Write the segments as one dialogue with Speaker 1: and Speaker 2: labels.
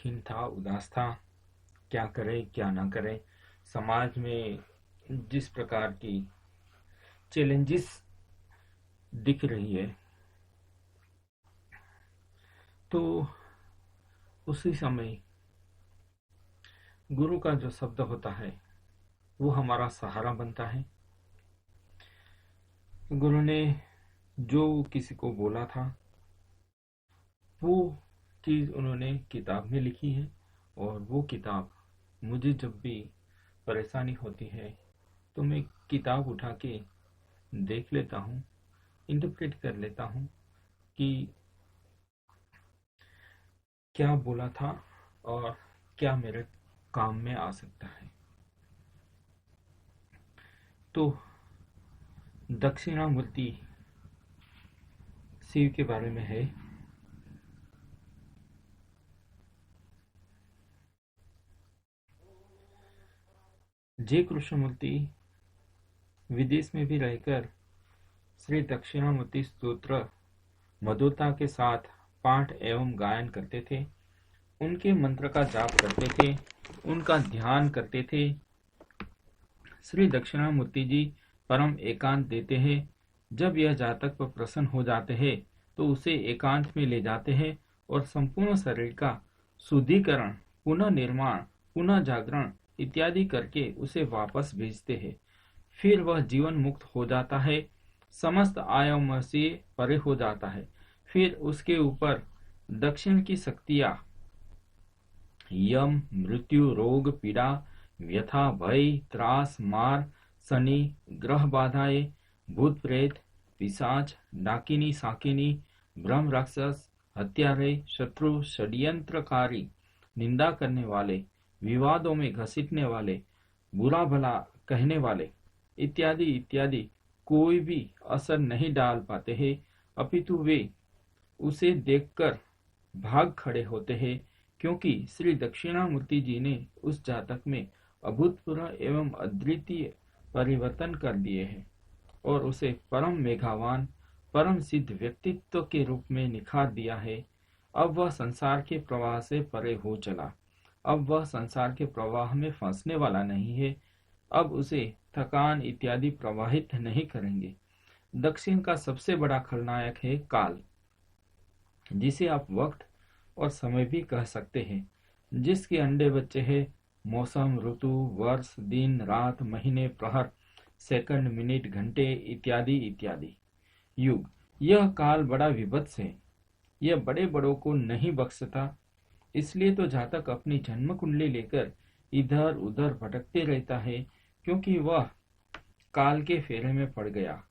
Speaker 1: दुखीन था, उदास था, क्या करे क्या ना करे। समाज में जिस प्रकार की चैलेंजेस दिख रही है, तो उसी समय गुरु का जो शब्द होता है वो हमारा सहारा बनता है। गुरु ने जो किसी को बोला था वो चीज़ उन्होंने किताब में लिखी है, और वो किताब मुझे जब भी परेशानी होती है तो मैं किताब उठा के देख लेता हूँ, इंटरप्रेट कर लेता हूँ कि क्या बोला था और क्या मेरे काम में आ सकता है। तो दक्षिणामूर्ति शिव के बारे में है। जय कृष्णमूर्ति विदेश में भी रहकर श्री दक्षिणामूर्ति स्तोत्र मधुरता के साथ पाठ एवं गायन करते थे। उनके मंत्र का जाप करते थे, उनका ध्यान करते थे। श्री दक्षिणामूर्ति जी परम एकांत देते हैं। जब यह जातक पर प्रसन्न हो जाते हैं तो उसे एकांत में ले जाते हैं और संपूर्ण शरीर का शुद्धिकरण, पुनः निर्माण, पुनः जागरण इत्यादि करके उसे वापस भेजते हैं। फिर वह जीवन मुक्त हो जाता है, समस्त आयामों से परे हो जाता है। फिर उसके ऊपर दक्षिण की शक्तियां यम, मृत्यु, रोग, पीड़ा, व्यथा, भय, त्रास, मार, शनि, ग्रह बाधाएं, भूत प्रेत, पिशाच, डाकिनी साकिनी, ब्रह्म राक्षस, हत्यारे, शत्रु, षड्यंत्रकारी, निंदा करने वाले, विवादों में घसीटने वाले, बुरा भला कहने वाले इत्यादि इत्यादि कोई भी असर नहीं डाल पाते हैं, अपितु वे उसे देखकर भाग खड़े होते हैं, क्योंकि श्री दक्षिणामूर्ति जी ने उस जातक में अभूतपूर्व एवं अद्वितीय परिवर्तन कर दिए हैं और उसे परम मेघावान, परम सिद्ध व्यक्तित्व के रूप में निखार दिया है। अब वह संसार के प्रवाह से परे हो चला। अब वह संसार के प्रवाह में फंसने वाला नहीं है। अब उसे थकान इत्यादि प्रवाहित नहीं करेंगे। दक्षिण का सबसे बड़ा खलनायक है काल, जिसे आप वक्त और समय भी कह सकते हैं, जिसके अंडे बच्चे हैं मौसम, ऋतु, वर्ष, दिन, रात, महीने, प्रहर, सेकंड, मिनट, घंटे इत्यादि इत्यादि। युग, यह काल बड़ा विभत्स है। यह बड़े बड़ों को नहीं बख्शता। इसलिए तो जातक अपनी जन्म कुंडली लेकर इधर उधर भटकते रहता है, क्योंकि वह काल के फेरे में पड़ गया।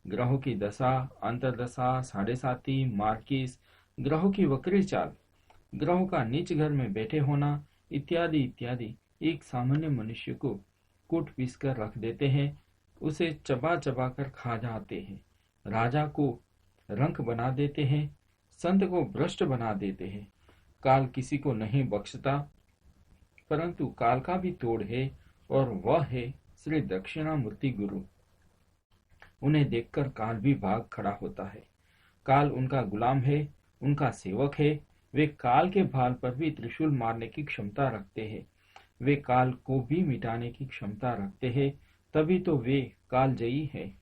Speaker 1: ग्रहों की दशा, अंतरदशा, साढ़े साती, मार्किस, ग्रहों की वक्री चाल, ग्रहों का नीच घर में बैठे होना इत्यादि इत्यादि एक सामान्य मनुष्य को कूट पीस कर रख देते हैं, उसे चबा चबा कर खा जाते हैं। राजा को रंक बना देते हैं, संत को भ्रष्ट बना देते हैं। काल किसी को नहीं बख्शता, परंतु काल का भी तोड़ है, और वह है श्री दक्षिणामूर्ति गुरु। उन्हें देखकर काल भी भाग खड़ा होता है। काल उनका गुलाम है, उनका सेवक है। वे काल के भाल पर भी त्रिशूल मारने की क्षमता रखते हैं। वे काल को भी मिटाने की क्षमता रखते हैं, तभी तो वे कालजयी है।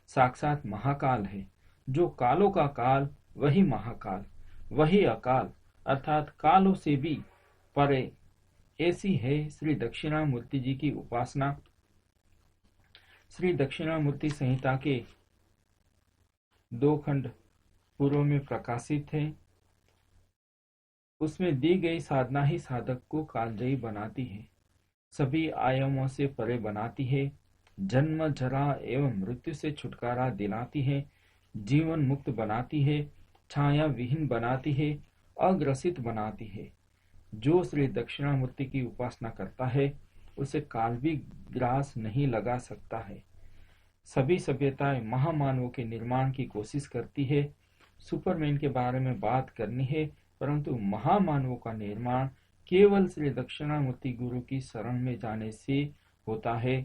Speaker 1: साक्षात महाकाल है। जो कालों का काल वही महाकाल, वही अकाल, अर्थात कालों से भी परे। ऐसी है श्री दक्षिणामूर्ति जी की उपासना। श्री दक्षिणामूर्ति संहिता के 2 खंड पूर्व में प्रकाशित है। उसमें दी गई साधना ही साधक को कालजयी बनाती है, सभी आयामों से परे बनाती है, जन्म, जरा एवं मृत्यु से छुटकारा दिलाती है, जीवन मुक्त बनाती है, छाया विहीन बनाती है, अग्रसित बनाती है। जो श्री दक्षिणामूर्ति की उपासना करता है उसे काल भी ग्रास नहीं लगा सकता है। सभी सभ्यताएं महामानवों के निर्माण की कोशिश करती है। सुपरमैन के बारे में बात करनी है, परंतु महामानवों का निर्माण केवल श्री दक्षिणामूर्ति गुरु की शरण में जाने से होता है।